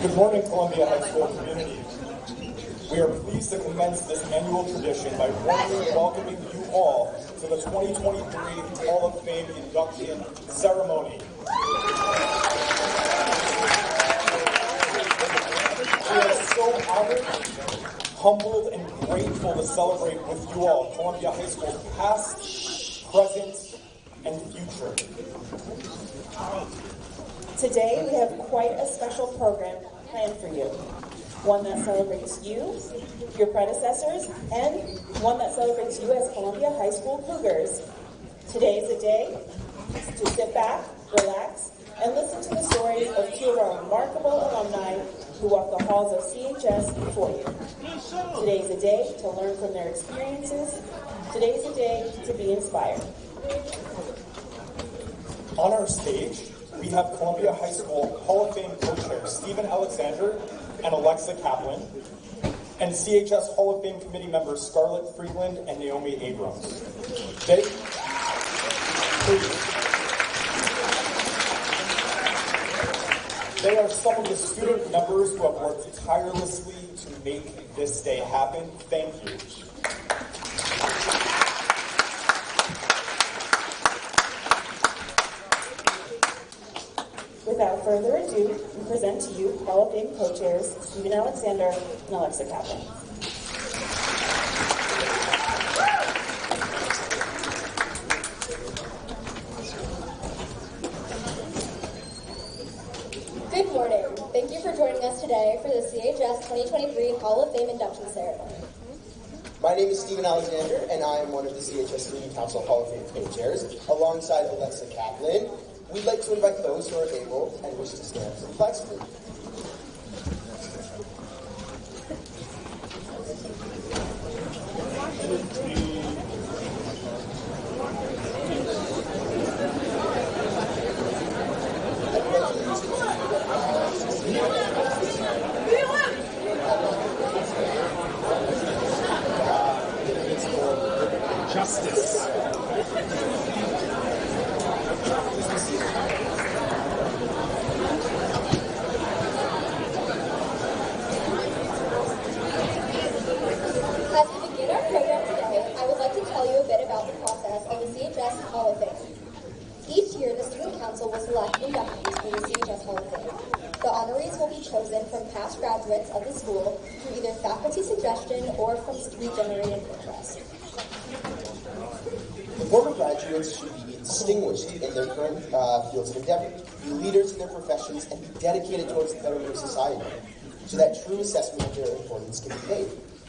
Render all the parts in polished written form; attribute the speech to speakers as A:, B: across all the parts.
A: Good morning, Columbia High School community. We are pleased to commence this annual tradition by warmly welcoming you all to the 2023 Hall of Fame induction ceremony. We are so honored, humbled, and grateful to celebrate with you all Columbia High School's past, present, and future.
B: Today, we have quite a special program planned for you. One that celebrates you, your predecessors, and one that celebrates you as Columbia High School Cougars. Today is a day to sit back, relax, and listen to the stories of two of our remarkable alumni who walk the halls of CHS before you. Today is a day to learn from their experiences. Today is a day to be inspired.
A: On our stage, we have Columbia High School Hall of Fame co-chairs Stephen Alexander and Alexa Kaplan, and CHS Hall of Fame committee members Scarlett Friedland and Naomi Abrams. They are some of the student members who have worked tirelessly to make this day happen. Thank you.
B: Without further ado, we present to you Hall of Fame co-chairs Stephen Alexander and Alexa Kaplan.
C: Good morning. Thank you for joining us today for the CHS 2023 Hall of Fame induction ceremony.
D: My name is Stephen Alexander, and I am one of the CHS Student Council Hall of Fame co-chairs, alongside Alexa Kaplan. We'd like to invite those who are able and wish to stand for the flag salute.
A: Justice.
C: As we begin our program today, I would like to tell you a bit about the process of the CHS Hall of Fame. Each year, the Student Council will select inductees for the CHS Hall of Fame. The honorees will be chosen from past graduates of the school through either faculty suggestion or from student-generated interest.
D: The former graduates should be distinguished in their current fields of endeavor, be leaders in their professions, and be dedicated towards the betterment of society, so that true assessment of their importance can be made.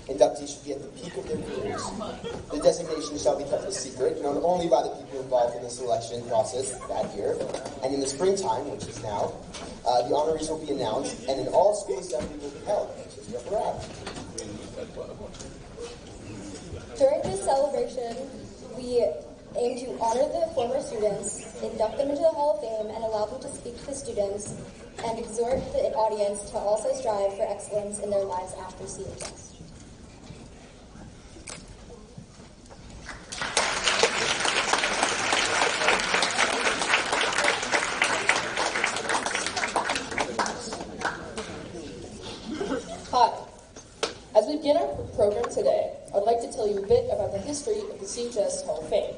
D: Inductees should be at the peak of their careers. The designation shall be kept a secret, known only by the people involved in the selection process that year. And in the springtime, which is now, the honorees will be announced, and an all-school assembly will be held, which is what we're at.
C: During this celebration, we aim to honor the former students, induct them into the Hall of Fame, and allow them to speak to the students, and exhort the audience to also strive for excellence in their lives after CHS.
E: Hi. As we begin our program today, I'd like to tell you a bit about the history of the CHS Hall of Fame.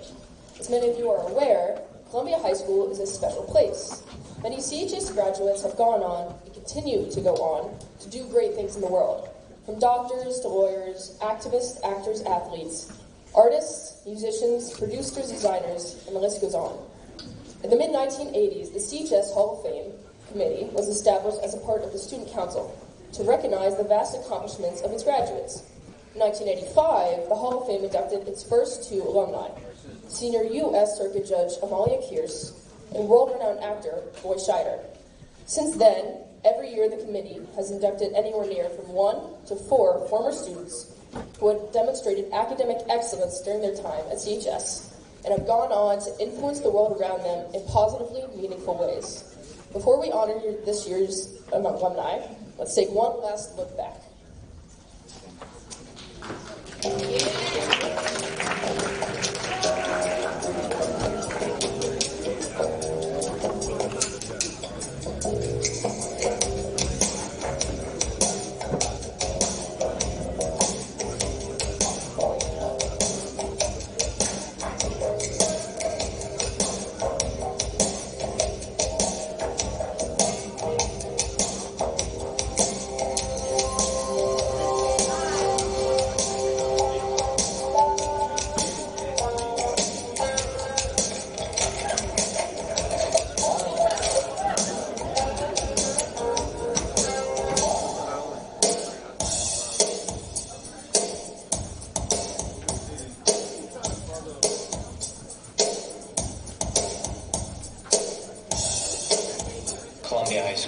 E: As many of you are aware, Columbia High School is a special place. Many CHS graduates have gone on and continue to go on to do great things in the world. From doctors to lawyers, activists, actors, athletes, artists, musicians, producers, designers, and the list goes on. In the mid-1980s, the CHS Hall of Fame Committee was established as a part of the Student Council to recognize the vast accomplishments of its graduates. In 1985, the Hall of Fame inducted its first two alumni, senior U.S. Circuit Judge Amalia Pierce and world-renowned actor Roy Scheider. Since then, every year the committee has inducted anywhere near from 1 to 4 former students who had demonstrated academic excellence during their time at CHS and have gone on to influence the world around them in positively meaningful ways. Before we honor this year's alumni, let's take one last look back.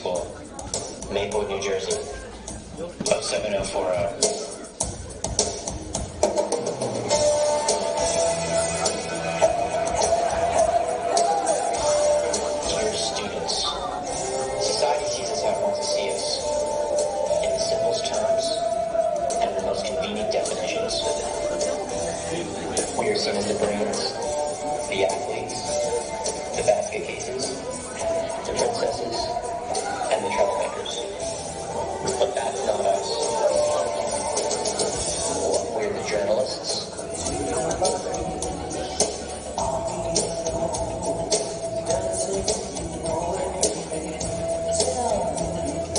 F: School, Maplewood, New Jersey, 07040. We are seen as the brains, the athletes, the basket cases, the princesses, and the troublemakers. But that's not us. We're the journalists.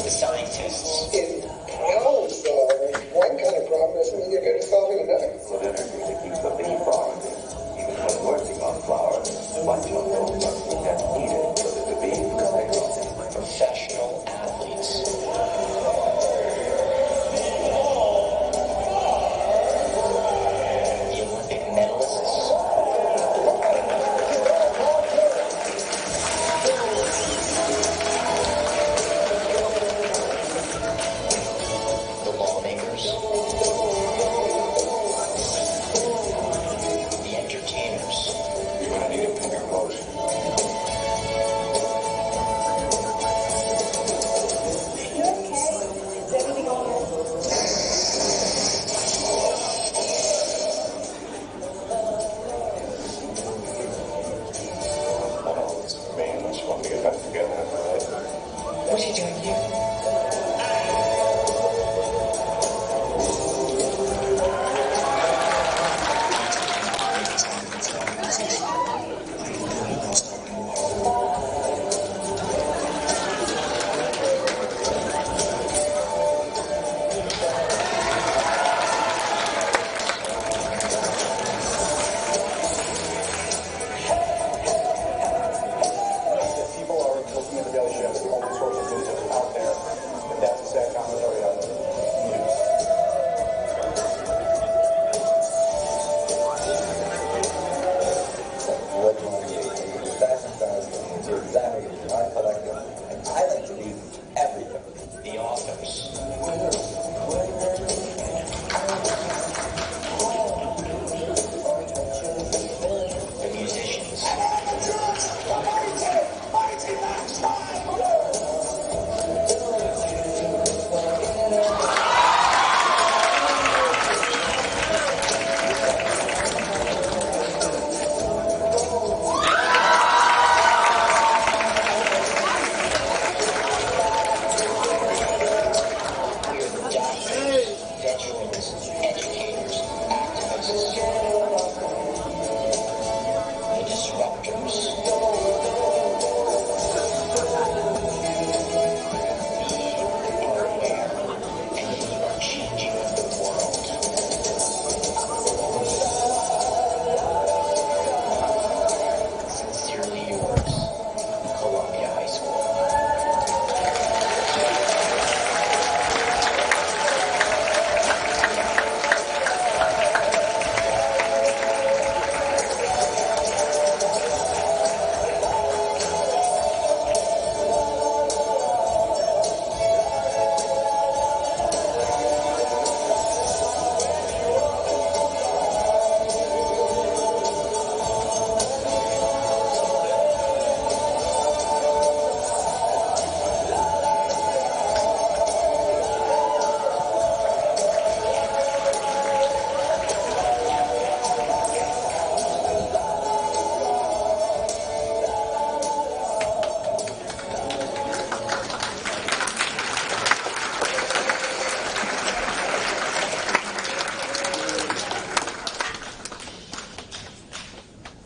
F: The scientists.
G: In problem solving, one kind of problem doesn't mean you're good at solving another.
H: What energy to keep the bee from even when working on flowers. Much of those must get needed so that the bee can make
F: Professional athletes. The Olympic medalists. The lawmakers. The entertainers.
H: You're going to need a bigger motion.
B: You okay? Is everything all right?
H: Oh, this man, I just want to get back together. Right?
F: What's he doing here?
A: If people are looking at the Daily Show, there's all these sorts of news out there. And that's a sad commentary on the news.
H: What you want to do? Fashion to examine art collector. And I like to read everything.
F: The authors. The musicians. Doctors, veterans, educators, activists, the disruptors. We are aware, and we are changing the world. Sincerely yours, Columbia High School.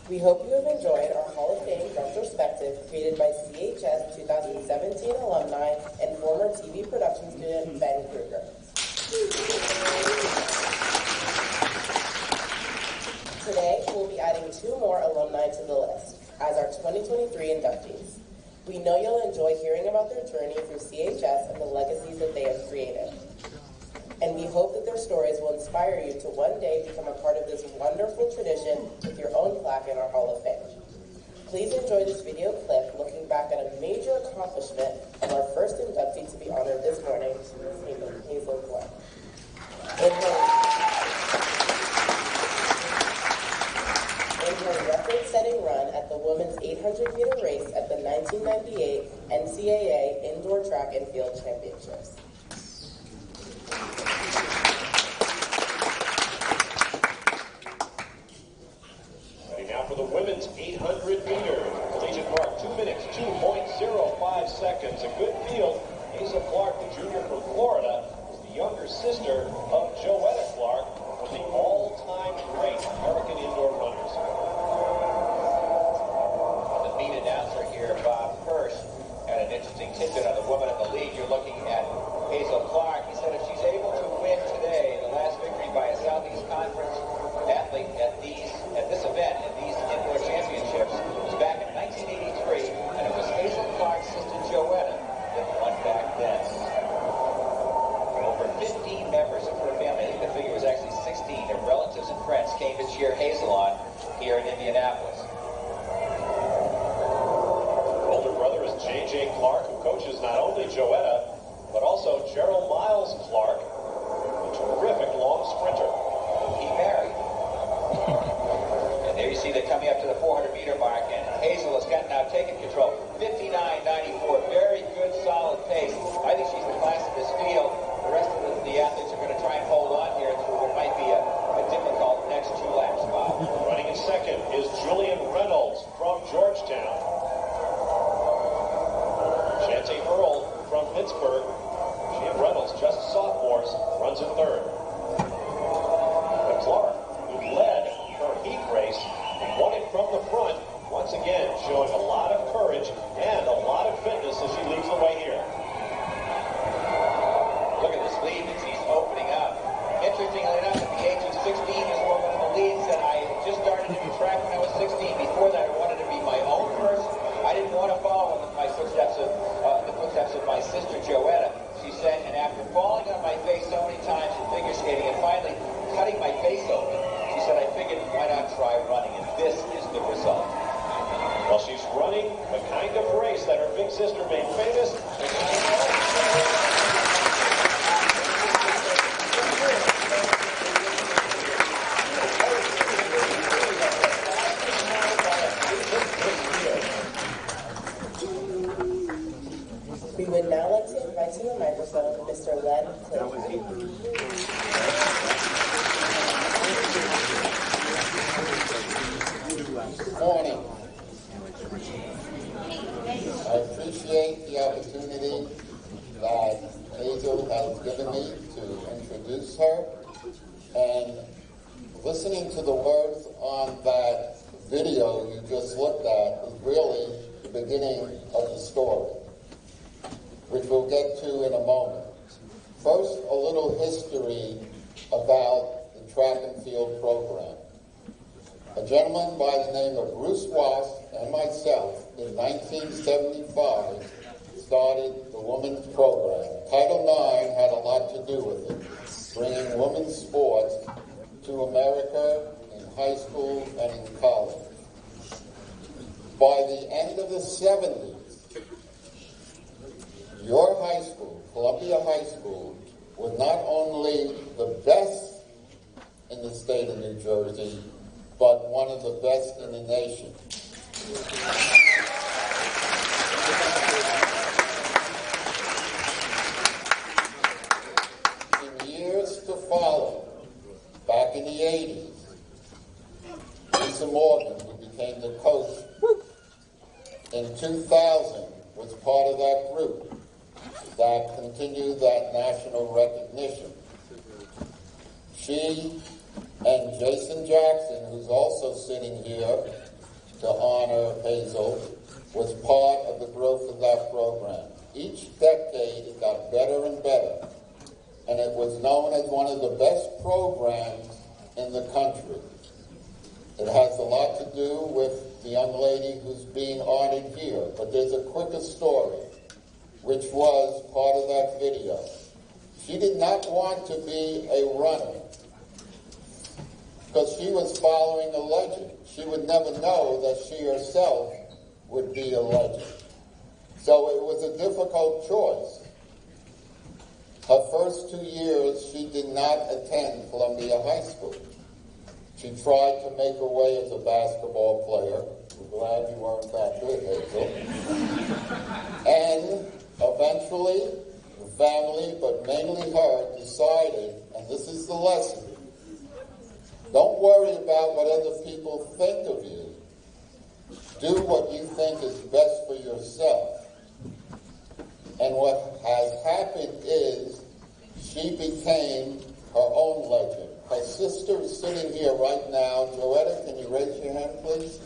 I: We hope you have enjoyed our Hall of Fame retrospective created by CHS 2017 alumni and former TV production student Ben Kruger. Today, we'll be adding 2 more alumni to the list as our 2023 inductees. We know you'll enjoy hearing about their journey through CHS and the legacies that they have created. And we hope that their stories will inspire you to one day become a part of this wonderful tradition with your own plaque in our Hall of Fame. Please enjoy this video clip looking back at a major accomplishment of our first her record-setting run at the women's 800-meter race at the 1998 NCAA Indoor Track and Field Championships.
J: Ready now for the women's 800 meter. Collegiate Park, 2 minutes, 2.05 seconds. A good field. Hazel Clark, the junior from Florida, is the younger sister of Joetta Clark, one of the all-time great American indoor runners.
K: The meet announcer here, Bob Hirsch, had an interesting tidbit on the woman in the lead. You're looking at Hazel Clark. He said if she's able to win today, the last victory by a Southeast Conference athlete at this event, at these indoor championships, was back in 1983, and it was Hazel Clark's sister Joetta that won back then. Over 15 members of her family, I think the figure was actually 16, of relatives and friends came to cheer Hazel on here in Indianapolis.
J: Older brother is J.J. Clark, who coaches not only Joetta, but also Gerald Miles Clark, a terrific long sprinter.
K: He married. And there you see they're coming up to the 400-meter mark, and Hazel has got now taken control. 59.94, very good, solid pace. I think she's the class of this field. The rest of the athletes are going to try and hold on here through what might be a difficult next 2 laps, Bob.
J: Running in second is Julian Reynolds from Georgetown. Shantae Earl from Pittsburgh. She and Reynolds, just sophomores, runs in third. But Clark, who led her heat race, won it from the front, once again showing a lot of courage and a lot of fitness as she leads the way here.
K: Look at this lead that she's opening up. Interestingly enough, at the age of 16, this woman in the lead said, I just started to do track when I was 16. Before that, I wanted to be my own person. I didn't want to follow in the footsteps of my sister Joetta. She said, and after falling on my face so many times in figure skating and finally cutting my face open, she said, I figured, why not try running? And this is the result.
J: Well, she's running the kind of race that her big sister made famous.
I: We would now like to invite to the microphone Mr. Len Clinton.
L: Good morning. I appreciate the opportunity that Hazel has given me to introduce her, and listening to the words on that video you just looked at is really the beginning of the story, which we'll get to in a moment. First, a little history about the track and field program. A gentleman by the name of Bruce Wasp and myself in 1975 started the women's program. Title IX had a lot to do with it, bringing women's sports to America in high school and in college. By the end of the 70s, your high school, Columbia High School, was not only the best in the state of New Jersey, but one of the best in the nation. In years to follow, back in the 80s, Lisa Morgan, who became the coach in 2000, was part of that group that continued that national recognition. She and Jason Jackson, who's also sitting here to honor Hazel, was part of the growth of that program. Each decade it got better and better, and it was known as one of the best programs in the country. It has a lot to do with the young lady who's being honored here, but there's a quicker story, which was part of that video. She did not want to be a runner because she was following a legend. She would never know that she herself would be a legend. So it was a difficult choice. Her first 2 years, she did not attend Columbia High School. She tried to make her way as a basketball player. We're glad you weren't that good, Hazel. And eventually, the family, but mainly her, decided, and this is the lesson, don't worry about what other people think of you. Do what you think is best for yourself. And what has happened is she became her own legend. Her sister is sitting here right now. Joetta, can you raise your hand, please?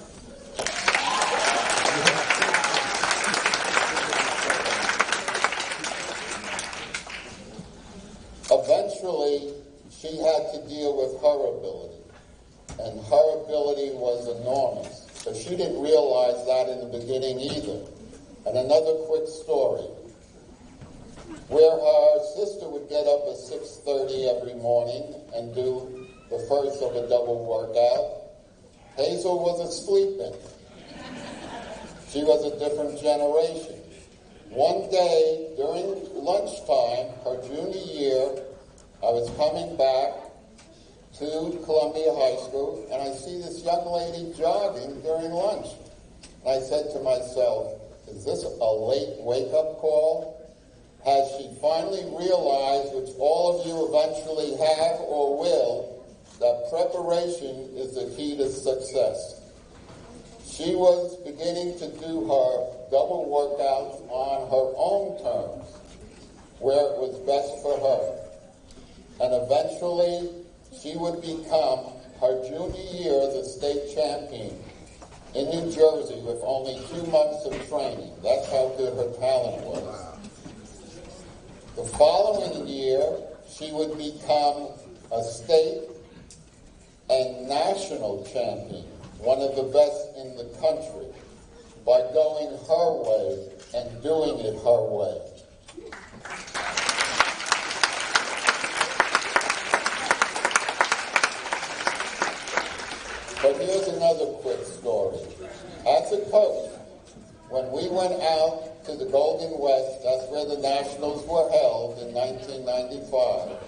L: Eventually, she had to deal with her ability. And her ability was enormous. But she didn't realize that in the beginning either. And another quick story, where her sister would get up at 6:30 every morning and do the first of a double workout, Hazel wasn't sleeping. She was a different generation. One day, during lunchtime, her junior year, I was coming back to Columbia High School, and I see this young lady jogging during lunch. And I said to myself, is this a late wake-up call? Has she finally realized, which all of you eventually have or will, that preparation is the key to success? She was beginning to do her double workouts on her own terms, where it was best for her. And eventually, she would become, her junior year, the state champion in New Jersey with only 2 months of training. That's how good her talent was. The following year, she would become a state and national champion, one of the best in the country, by going her way and doing it her way. But here's another quick story. As a coach, when we went out to the Golden West, that's where the Nationals were held in 1995.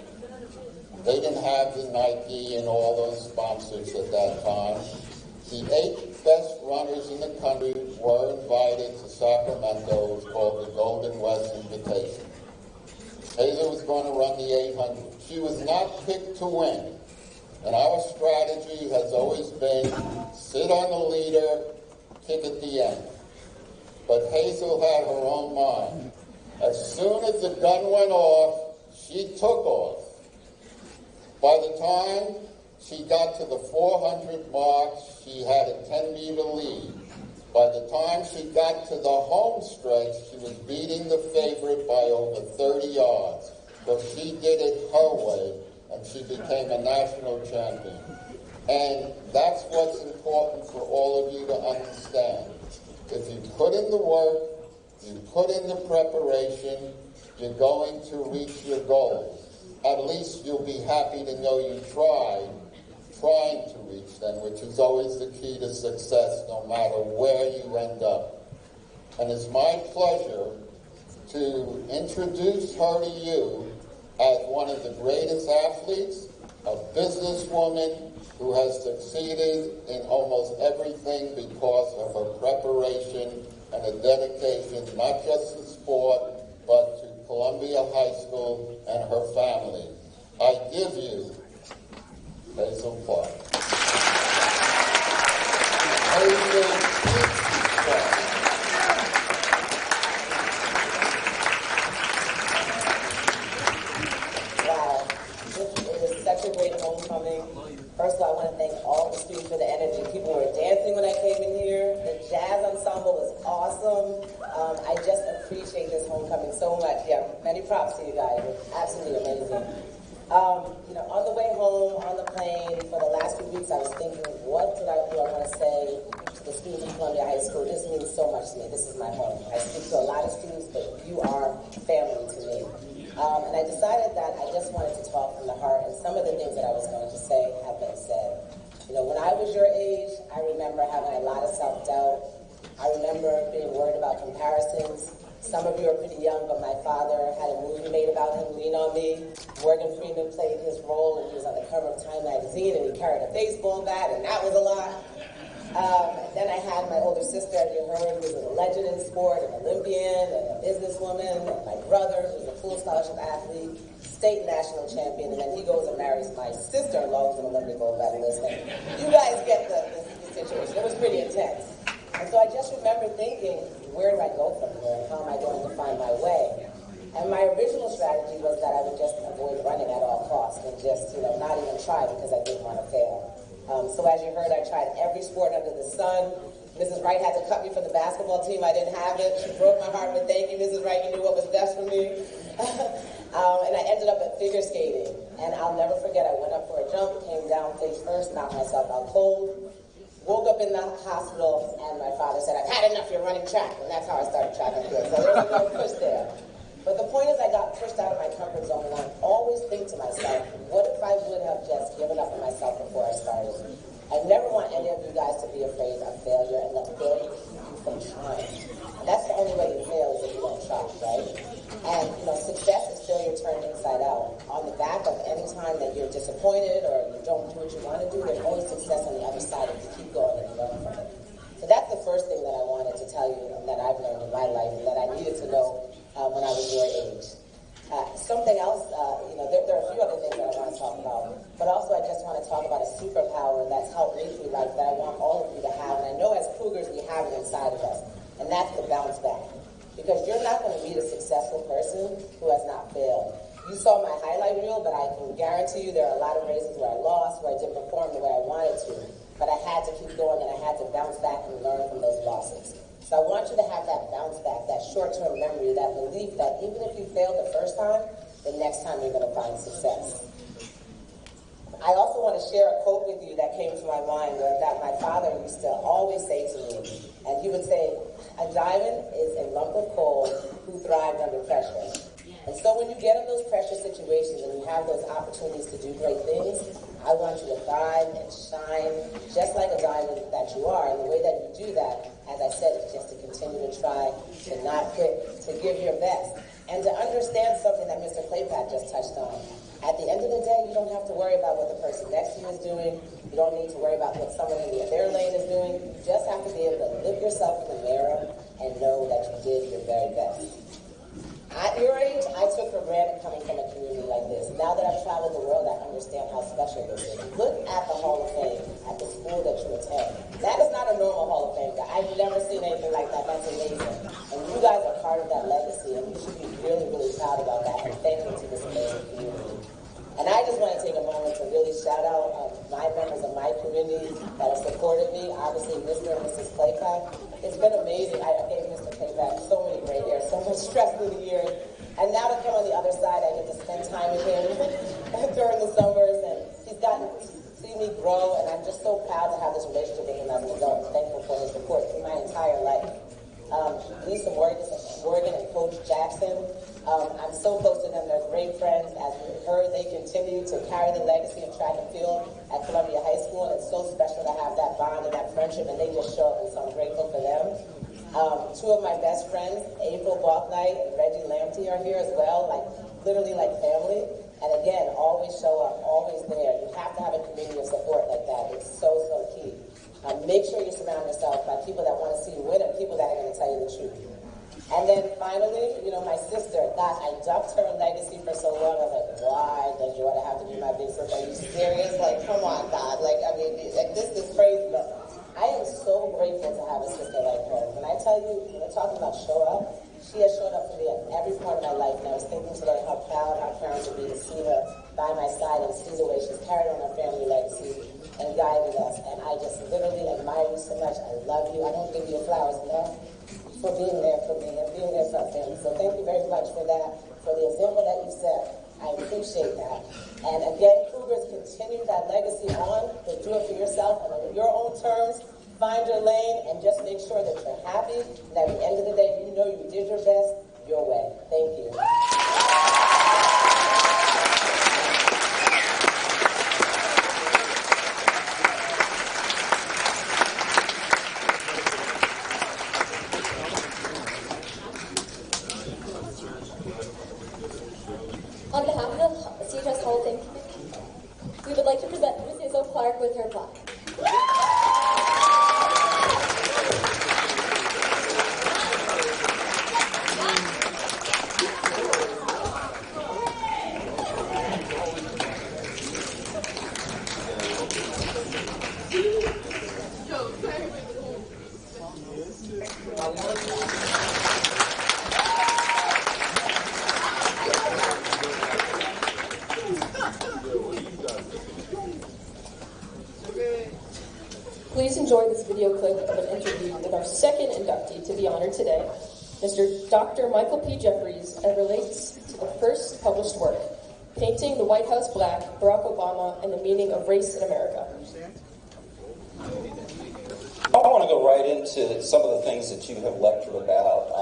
L: They didn't have the Nike and all those sponsors at that time. The 8 best runners in the country were invited to Sacramento. It was called the Golden West Invitation. Hazel was going to run the 800. She was not picked to win. And our strategy has always been sit on the leader, kick at the end. But Hazel had her own mind. As soon as the gun went off, she took off. By the time she got to the 400 mark, she had a 10-meter lead. By the time she got to the home stretch, she was beating the favorite by over 30 yards. So she did it her way, and she became a national champion. And that's what's important for all of you to understand. If you put in the work, you put in the preparation, you're going to reach your goals. At least you'll be happy to know you trying to reach them, which is always the key to success, no matter where you end up. And it's my pleasure to introduce her to you as one of the greatest athletes, a businesswoman who has succeeded in almost everything because of her preparation and a dedication, not just to sport, but to Columbia High School and her family. I give you Hazel Clark. Hazel Clark.
I: Wow, this is such a great homecoming. First of all, I want to thank all the students for the energy. People were dancing when I came in here. The jazz ensemble was awesome. I just appreciate this homecoming so much. Yeah, many props to you guys. It was absolutely amazing. On the way home, on the plane, for the last few weeks, I was thinking, what do I want to say to the students of Columbia High School? This means so much to me. This is my home. I speak to a lot of students, but you are family to me. And I decided that I just wanted to talk from the heart, and some of the things that I was going to say have been said. When I was your age, I remember having a lot of self-doubt. I remember being worried about comparisons. Some of you are pretty young, but my father had a movie made about him, Lean on Me. Morgan Freeman played his role, and he was on the cover of Time magazine, and he carried a baseball bat, and that was a lot. Then I had my older sister, as you heard, who was a legend in sport, an Olympian, and a businesswoman, and my brother, who's a full scholarship athlete, state and national champion, and then he goes and marries my sister-in-law, who's an Olympic gold medalist. And you guys get the situation. It was pretty intense. And so I just remember thinking, where do I go from here, and how am I going to find my way? And my original strategy was that I would just avoid running at all costs and just, not even try because I didn't want to fail. So as you heard, I tried every sport under the sun. Mrs. Wright had to cut me from the basketball team. I didn't have it. She broke my heart, but thank you, Mrs. Wright. You knew what was best for me. And I ended up at figure skating. And I'll never forget, I went up for a jump, came down face first, knocked myself out cold. Woke up in the hospital, and my father said, I've had enough, you're running track. And that's how I started track and field. So there was no push there. But the point is, I got pushed out of my comfort zone, and I always think to myself, what if I would have just given up on myself before I started? I never want any of you guys to be afraid of failure and let failure keep you from trying. And that's the only way you fail is if you don't try, right? And, success is failure turned inside out. On the back of any time that you're disappointed or you don't do what you want to do, there's always success on the other side if you keep going and you learn from it. So that's the first thing that I wanted to tell you that I've learned in my life and that I needed to know when I was your age. Something else, there are a few other things that I want to talk about, but also I just want to talk about a superpower that's helped me through life that I want all of you to have, and I know as Cougars we have it inside of us, and that's the bounce back. Because you're not going to meet a successful person who has not failed. You saw my highlight reel, but I can guarantee you there are a lot of races where I lost, where I didn't perform the way I wanted to, but I had to keep going and I had to bounce back and learn from those losses. So I want you to have that bounce back, that short-term memory, that belief that even if you failed the first time, the next time you're going to find success. I also want to share a quote with you that came to my mind that my father used to always say to me. And he would say, a diamond is a lump of coal who thrived under pressure. And so when you get in those pressure situations and you have those opportunities to do great things, I want you to thrive and shine just like a diamond that you are. And the way that you do that, as I said, is just to continue to try, to not quit, to give your best. And to understand something that Mr. Claypack just touched on. At the end of the day, you don't have to worry about what the person next to you is doing. You don't need to worry about what someone in their lane is doing. You just have to be able to look yourself in the mirror and know that you did your very best. At your age, I took for granted coming from a community like this. Now that I've traveled the world, I understand how special this is. Look at the Hall of Fame, at the school that you attend. That is not a normal Hall of Fame. I've never seen anything like that. That's amazing. And you guys are part of that legacy, and you should be really, really proud about that. And thank you to this amazing community. And I just want to take a moment to really shout out my members of my community that have supported me. Obviously, Mr. and Mrs. Claypack. It's been amazing. I gave Mr. Claypack so many great years, so much stress through the years. And now to come on the other side, I get to spend time with him during the summers. And he's gotten to see me grow. And I'm just so proud to have this relationship with him as an adult. Thankful for his support through my entire life. Lisa Morgan and Coach Jackson. I'm so close to them. They're great friends. As we heard, they continue to carry the legacy of track and field at Columbia High School, and it's so special to have that bond and that friendship, and they just show up, and so I'm grateful for them. Two of my best friends, April Balknight and Reggie Lamptey, are here as well, literally like family. And again, always show up, always there. You have to have a community of support like that. It's so, so key. Make sure you surround yourself by people that want to see you win and people that are going to tell you the truth. And then finally, my sister, gosh, I ducked her legacy for so long. I was like, why does you want to have to be my big sister? Are you serious? Come on, God. This is crazy. But I am so grateful to have a sister like her. When I tell you, when we're talking about show up, she has showed up for me at every part of my life. And I was thinking today how proud our parents would be to see her by my side and see the way she's carried on her family legacy and guided us. And I just literally admire you so much. I love you. I don't give you your flowers enough for being there for me and being there for our family. So thank you very much for that, for the example that you set. I appreciate that. And again, Cougars, continue that legacy on, but do it for yourself and on your own terms. Find your lane and just make sure that you're happy. And at the end of the day, you know you did your best your way. Thank you.
E: video clip of an interview with our second inductee to be honored today, Mr. Dr. Michael P. Jeffries, as relates to the first published work, Painting the White House Black, Barack Obama, and the Meaning of Race in America.
M: I want to go right into some of the things that you have lectured about,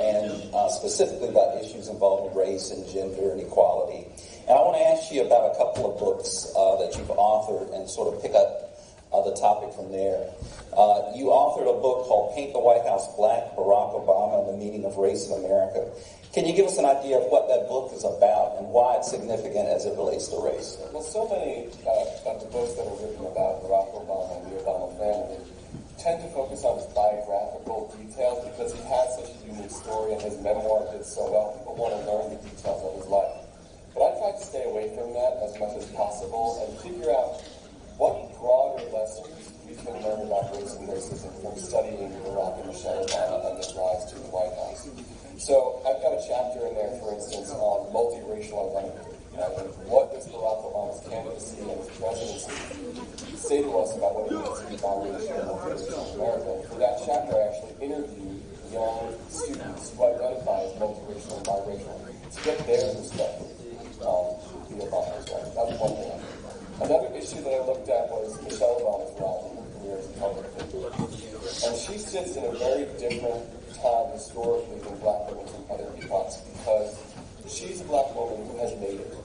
M: and specifically about issues involving race and gender and equality. And I want to ask you about a couple of books that you've authored and sort of pick up the topic from there. You authored a book called Paint the White House Black, Barack Obama, and the Meaning of Race in America. Can you give us an idea of what that book is about and why it's significant as it relates to race?
N: Well, so many of the books that are written about Barack Obama and the Obama family tend to focus on his biographical details because he has such a unique story and his memoir did so well. People want to learn the details of his life. But I try to stay away from that as much as possible and figure out what broader lessons we can learn about race and racism from studying Barack and Michelle Obama and their rise to the White House. So I've got a chapter in there, for instance, on multiracial identity. And what does Barack Obama's candidacy and his presidency say to us about what it means to be biracial and multiracial in America? And for that chapter, I actually interviewed young students who identify as multiracial and biracial to get their perspective on the Obama's life. That was one thing. Another issue that I looked at was Michelle Obama's rise in her career as a public figure. And she sits in a very different time historically than black women from other epochs because she's a black woman who has made it.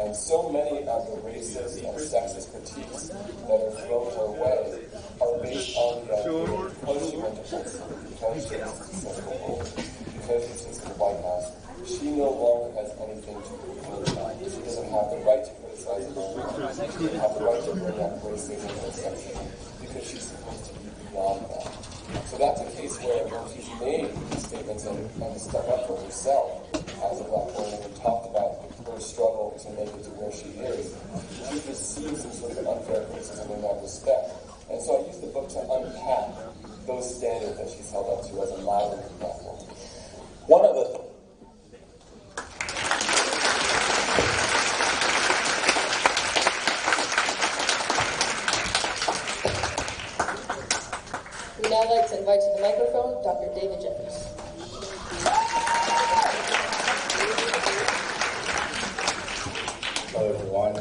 N: And so many of the racist and sexist critiques that are thrown her way are based on the idea that because she went to Princeton, because she has a successful role, because she sits in the White House, she no longer has anything to criticize. She doesn't have the right to criticize America. She doesn't have the right to bring up racism and sexism because she's supposed to be beyond that. So that's a case where when she's made these statements and stuck up for herself as a black woman and talked about her struggle to make it to where she is, she receives some sort of an unfair criticism in that respect. And so I use the book to unpack those standards that she's held up to as a modern black woman.
M: One of the
E: We'd now like to invite to the microphone Dr. David Jeffries.
O: Hello, everyone.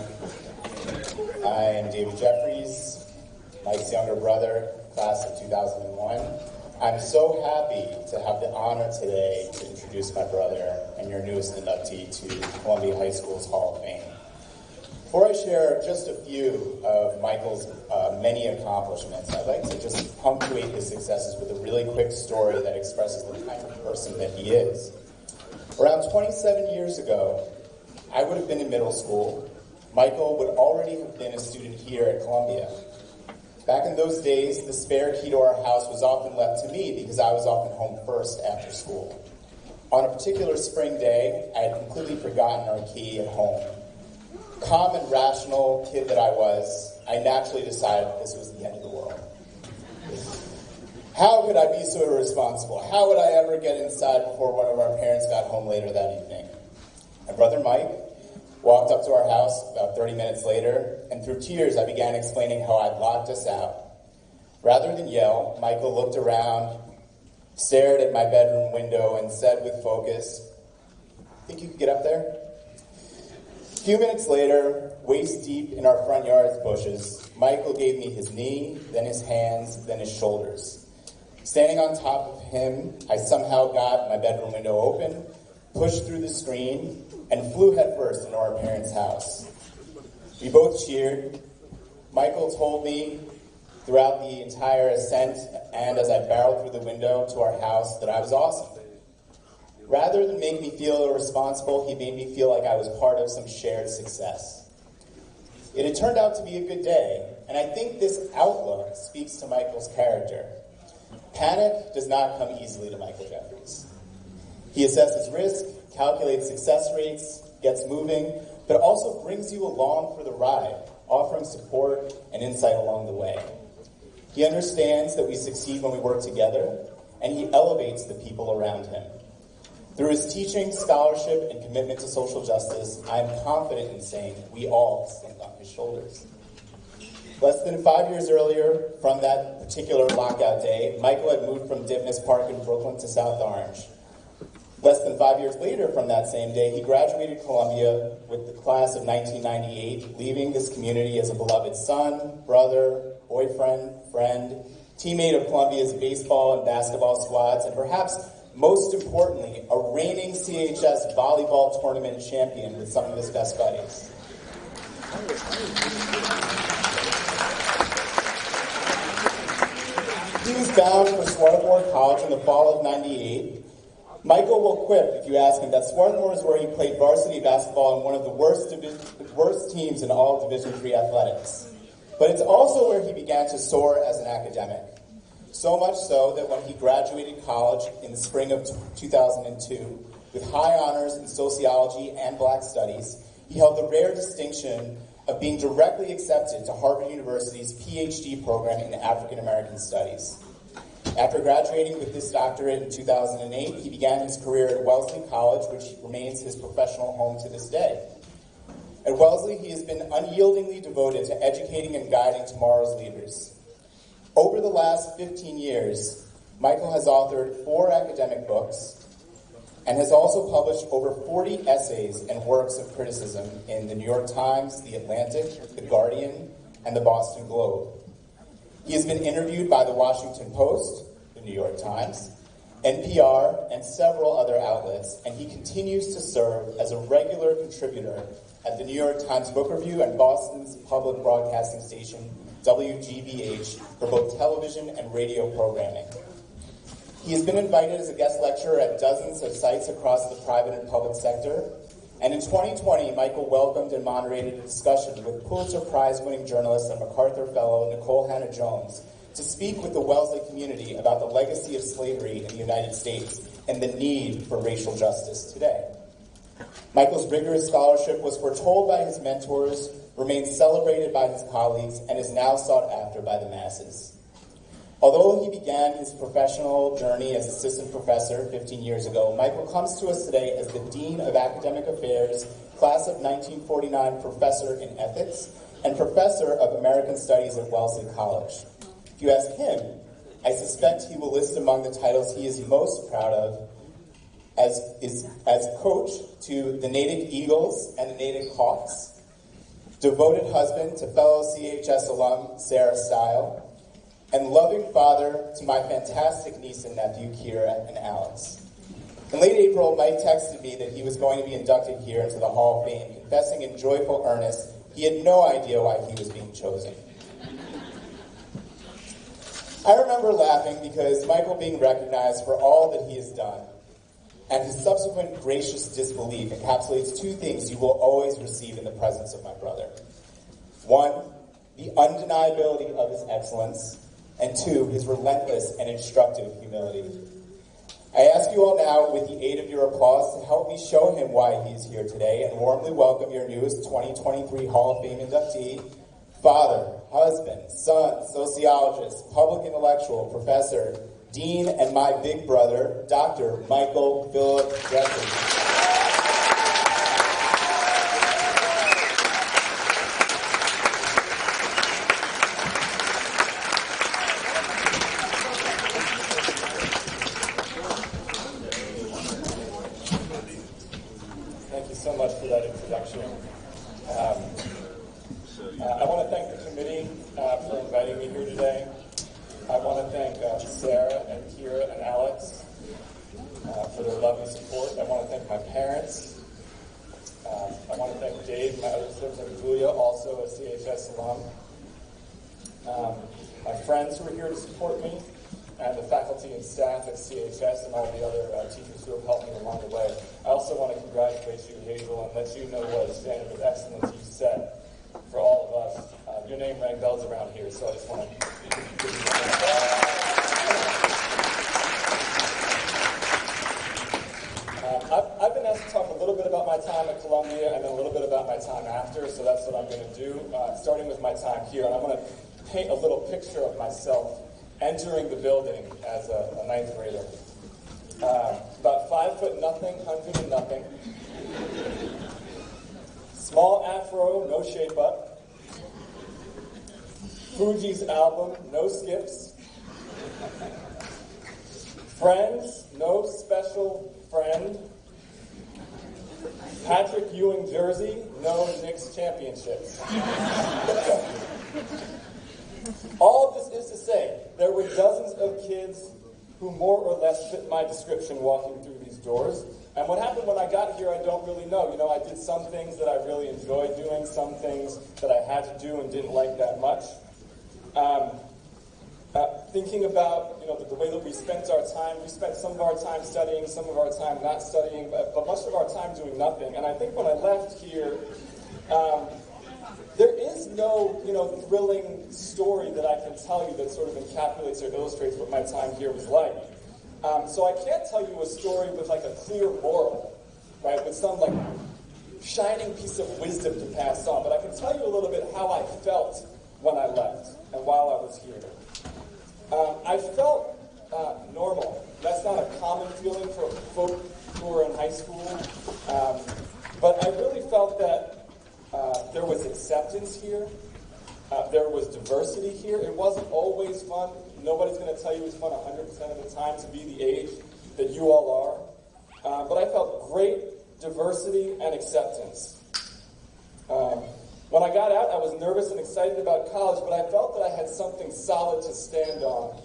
O: I am David Jeffries, Mike's younger brother, class of 2001. I'm so happy to have the honor today to introduce my brother and your newest inductee to Columbia High School's Hall of Fame. Before I share just a few of Michael's many accomplishments, I'd like to just punctuate his successes with a really quick story that expresses the kind of person that he is. Around 27 years ago, I would have been in middle school. Michael would already have been a student here at Columbia. Back in those days, the spare key to our house was often left to me because I was often home first after school. On a particular spring day, I had completely forgotten our key at home. Calm and rational kid that I was, I naturally decided this was the end of the world. How could I be so irresponsible? How would I ever get inside before one of our parents got home later that evening? My brother Mike walked up to our house about 30 minutes later, and through tears I began explaining how I'd locked us out. Rather than yell, Michael looked around, stared at my bedroom window, and said with focus, "Think you could get up there?" A few minutes later, waist deep in our front yard's bushes, Michael gave me his knee, then his hands, then his shoulders. Standing on top of him, I somehow got my bedroom window open, pushed through the screen, and flew headfirst into our parents' house. We both cheered. Michael told me throughout the entire ascent and as I barreled through the window to our house that I was awesome. Rather than make me feel irresponsible, he made me feel like I was part of some shared success. It had turned out to be a good day, and I think this outlook speaks to Michael's character. Panic does not come easily to Michael Jeffries. He assesses risk, calculates success rates, gets moving, but also brings you along for the ride, offering support and insight along the way. He understands that we succeed when we work together, and he elevates the people around him. Through his teaching, scholarship, and commitment to social justice, I am confident in saying we all stand on his shoulders. Less than 5 years earlier from that particular lockout day, Michael had moved from Divness Park in Brooklyn to South Orange. Less than 5 years later from that same day, he graduated Columbia with the class of 1998, leaving this community as a beloved son, brother, boyfriend, friend, teammate of Columbia's baseball and basketball squads, and perhaps most importantly, a reigning CHS volleyball tournament champion with some of his best buddies. He was bound for Swarthmore College in the fall of '98. Michael will quip if you ask him that Swarthmore is where he played varsity basketball in one of the worst teams in all of Division III athletics. But it's also where he began to soar as an academic. So much so that when he graduated college in the spring of 2002, with high honors in sociology and Black studies, he held the rare distinction of being directly accepted to Harvard University's PhD program in African American Studies. After graduating with this doctorate in 2008, he began his career at Wellesley College, which remains his professional home to this day. At Wellesley, he has been unyieldingly devoted to educating and guiding tomorrow's leaders. Over the last 15 years, Michael has authored 4 academic books and has also published over 40 essays and works of criticism in the New York Times, The Atlantic, The Guardian, and the Boston Globe. He has been interviewed by the Washington Post, the New York Times, NPR, and several other outlets, and he continues to serve as a regular contributor at the New York Times Book Review and Boston's public broadcasting station, WGBH, for both television and radio programming. He has been invited as a guest lecturer at dozens of sites across the private and public sector, and in 2020, Michael welcomed and moderated a discussion with Pulitzer Prize-winning journalist and MacArthur Fellow Nicole Hannah-Jones to speak with the Wellesley community about the legacy of slavery in the United States and the need for racial justice today. Michael's rigorous scholarship was foretold by his mentors, remains celebrated by his colleagues, and is now sought after by the masses. Although he began his professional journey as assistant professor 15 years ago, Michael comes to us today as the Dean of Academic Affairs, class of 1949 professor in ethics, and professor of American Studies at Wellesley College. If you ask him, I suspect he will list among the titles he is most proud of as coach to the Natick Eagles and the Natick Hawks, devoted husband to fellow CHS alum Sarah Stile, and loving father to my fantastic niece and nephew, Kira and Alex. In late April, Mike texted me that he was going to be inducted here into the Hall of Fame, confessing in joyful earnest he had no idea why he was being chosen. I remember laughing because Michael being recognized for all that he has done and his subsequent gracious disbelief encapsulates 2 things you will always receive in the presence of my brother. 1, the undeniability of his excellence, and 2, his relentless and instructive humility. I ask you all now, with the aid of your applause, to help me show him why he is here today and warmly welcome your newest 2023 Hall of Fame inductee, father, husband, son, sociologist, public intellectual, professor, dean, and my big brother, Dr. Michael Philip Jeffries.
A: Thank you so much for that introduction. I want to thank the committee for inviting me here today. I want to thank Sarah and Kira and Alex for their love and support. I want to thank my parents. I want to thank Dave, my other sibling, Julia, also a CHS alum. My friends who are here to support me, and the faculty and staff at CHS and all the other teachers who have helped me along the way. I also want to congratulate you, Hazel, and let you know what a standard of excellence you set for all of us. Your name rang bells around here, so I just want to give you I've been asked to talk a little bit about my time at Columbia and then a little bit about my time after, so that's what I'm going to do, starting with my time here. And I'm going to paint a little picture of myself entering the building as a 9th grader. About 5 foot nothing, 100 and nothing. Small afro, no shape up. Fuji's album, No Skips. Friends, No Special Friend. Patrick Ewing jersey, no Knicks championships. All of this is to say, there were dozens of kids who more or less fit my description walking through these doors. And what happened when I got here, I don't really know. You know, I did some things that I really enjoyed doing, some things that I had to do and didn't like that much. Thinking about, you know, the way that we spent our time, we spent some of our time studying, some of our time not studying, but much of our time doing nothing. And I think when I left here, there is no, you know, thrilling story that I can tell you that sort of encapsulates or illustrates what my time here was like. So I can't tell you a story with like a clear moral, right, with some like shining piece of wisdom to pass on. But I can tell you a little bit how I felt when I left and while I was here. I felt normal. That's not a common feeling for folk who are in high school. But I really felt that there was acceptance here. There was diversity here. It wasn't always fun. Nobody's going to tell you it's fun 100% of the time to be the age that you all are. But I felt great diversity and acceptance. When I got out, I was nervous and excited about college, but I felt that I had something solid to stand on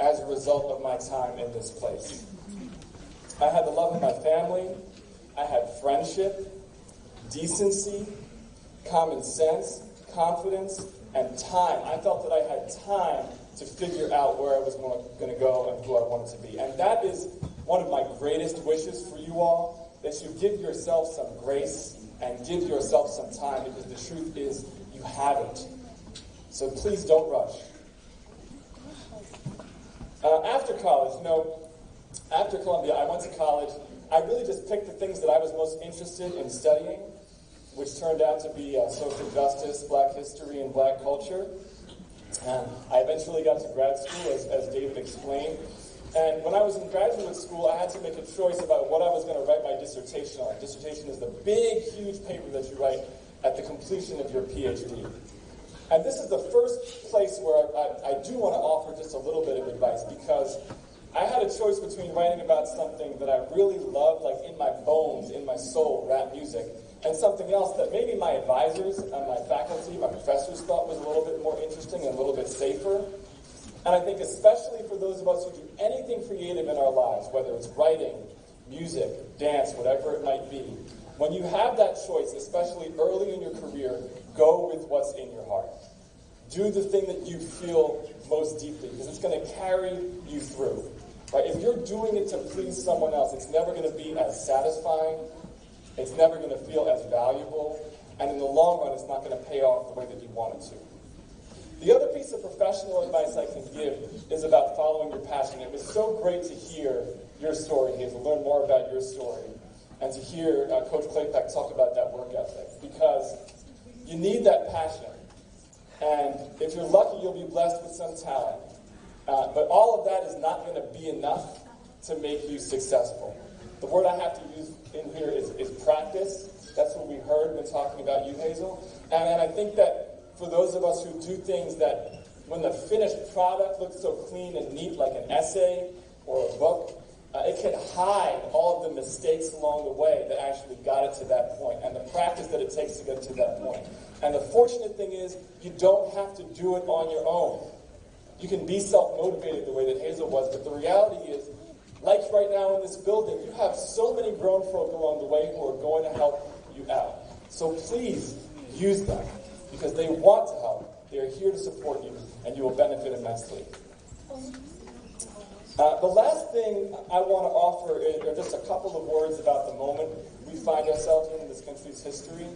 A: as a result of my time in this place. I had the love of my family. I had friendship, decency, common sense, confidence, and time. I felt that I had time to figure out where I was going to go and who I wanted to be. And that is one of my greatest wishes for you all, that you give yourself some grace and give yourself some time, because the truth is you haven't. So please don't rush. After college, you know, after Columbia, I went to college. I really just picked the things that I was most interested in studying, which turned out to be social justice, black history, and black culture. I eventually got to grad school, as David explained. And when I was in graduate school, I had to make a choice about what I was going to write my dissertation on. Dissertation is the big, huge paper that you write at the completion of your PhD. And this is the first place where I do want to offer just a little bit of advice, because I had a choice between writing about something that I really loved, like in my bones, in my soul, rap music, and something else that maybe my advisors and my faculty, my professors thought was a little bit more interesting and a little bit safer. And I think especially for those of us who do anything creative in our lives, whether it's writing, music, dance, whatever it might be, when you have that choice, especially early in your career, go with what's in your heart. Do the thing that you feel most deeply, because it's going to carry you through. Right? If you're doing it to please someone else, it's never going to be as satisfying. It's never going to feel as valuable. And in the long run, it's not going to pay off the way that you want it to. The other piece of professional advice I can give is about following your passion. It was so great to hear your story, Hazel, learn more about your story, and to hear Coach Claypack talk about that work ethic, because you need that passion. And if you're lucky, you'll be blessed with some talent. But all of that is not going to be enough to make you successful. The word I have to use in here is practice. That's what we heard when talking about you, Hazel. And I think that for those of us who do things that when the finished product looks so clean and neat, like an essay or a book, it can hide all of the mistakes along the way that actually got it to that point, and the practice that it takes to get to that point. And the fortunate thing is, you don't have to do it on your own. You can be self-motivated the way that Hazel was, but the reality is, like right now in this building, you have so many grown folk along the way who are going to help you out. So please use them, because they want to help. They are here to support you, and you will benefit immensely. The last thing I want to offer are just a couple of words about the moment we find ourselves in this country's history.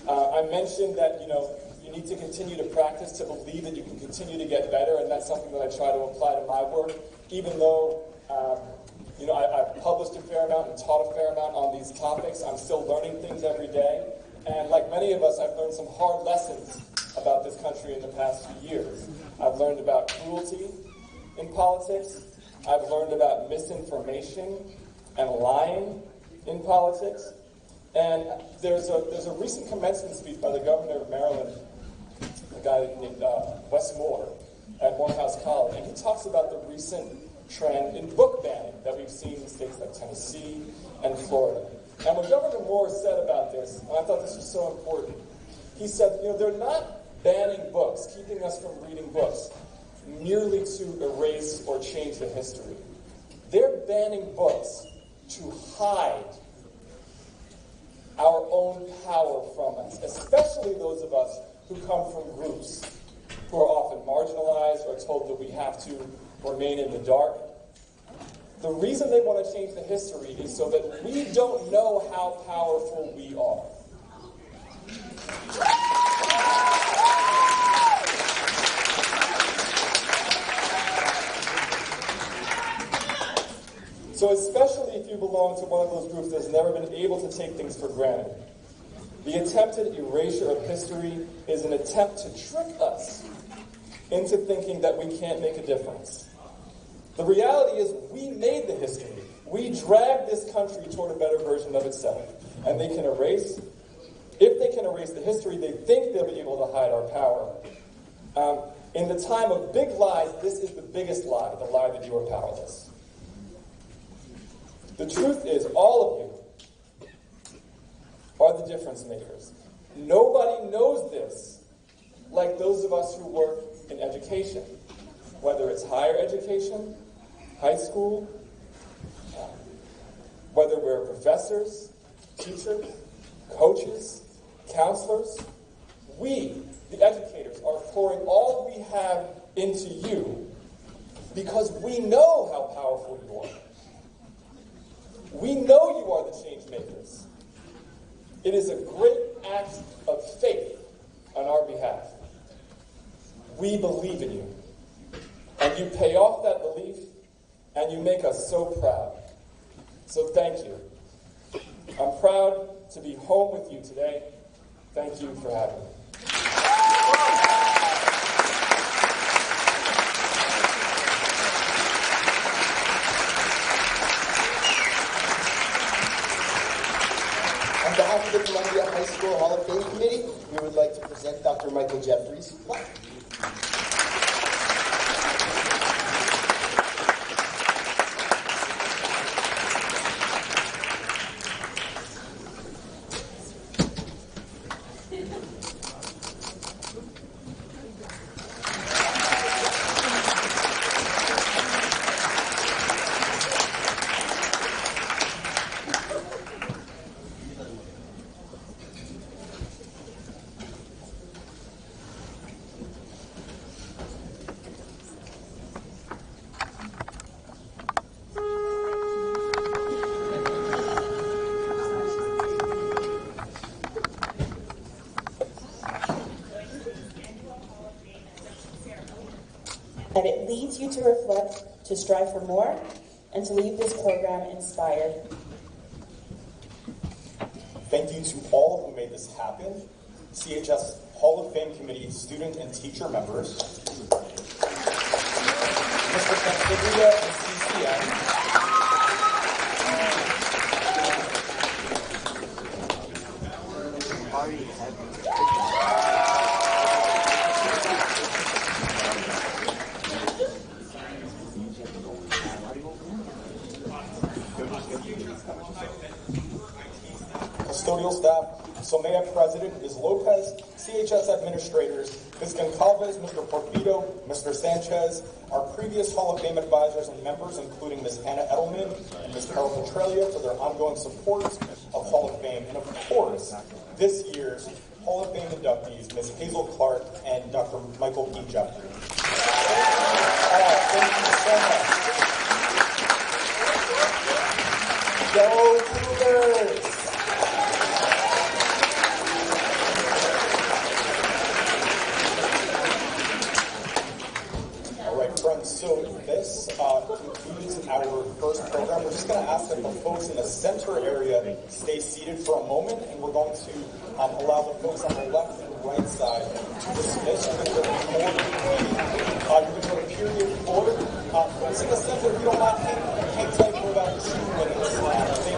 A: I mentioned that, you need to continue to practice to believe that you can continue to get better, and that's something that I try to apply to my work, even though I've published a fair amount and taught a fair amount on these topics. I'm still learning things every day. And like many of us, I've learned some hard lessons about this country in the past few years. I've learned about cruelty in politics. I've learned about misinformation and lying in politics. And there's a recent commencement speech by the governor of Maryland a guy named Wes Moore at Morehouse College, and he talks about the recent trend in book banning that we've seen in states like Tennessee and Florida. And what Governor Moore said about this, and I thought this was so important, he said, they're not banning books, keeping us from reading books, merely to erase or change the history. They're banning books to hide our own power from us, especially those of us who come from groups who are often marginalized or told that we have to remain in the dark. The reason they want to change the history is so that we don't know how powerful we are. So especially if you belong to one of those groups that's never been able to take things for granted, the attempted erasure of history is an attempt to trick us into thinking that we can't make a difference. The reality is we made the history. We dragged this country toward a better version of itself. And they can erase, if they can erase the history, they think they'll be able to hide our power. In the time of big lies, this is the biggest lie, the lie that you are powerless. The truth is, all of you are the difference makers. Nobody knows this like those of us who work in education, whether it's higher education, high school, whether we're professors, teachers, coaches, counselors. We, the educators, are pouring all we have into you because we know how powerful you are. We know you are the change makers. It is a great act of faith on our behalf. We believe in you. And you pay off that belief, and you make us so proud. So thank you. I'm proud to be home with you today. Thank you for having me.
D: On behalf of the Columbia High School Hall of Fame Committee, we would like to present Dr. Michael Jeffries.
B: And it leads you to reflect, to strive for more, and to leave this program inspired.
A: Thank you to all who made this happen. CHS Hall of Fame Committee student and teacher members, Mr. Consiglia and CCM, custodial staff, SOMEA President, Ms. Lopez, CHS administrators, Ms. Goncalves, Mr. Porfido, Mr. Sanchez, our previous Hall of Fame advisors and members, including Ms. Hannah Edelman and Ms. Carol Petralia, for their ongoing support of Hall of Fame, and of course, this year's Hall of Fame inductees, Ms. Hazel Clark and Dr. Michael P. Jeffries. Thank you so much. Go Cougars! So this concludes our first program. We're just going to ask that the folks in the center area stay seated for a moment, and we're going to allow the folks on the left and right side to dismiss. You're going to go to period 4. Folks in the center, if you don't mind, hang tight for about 2 minutes.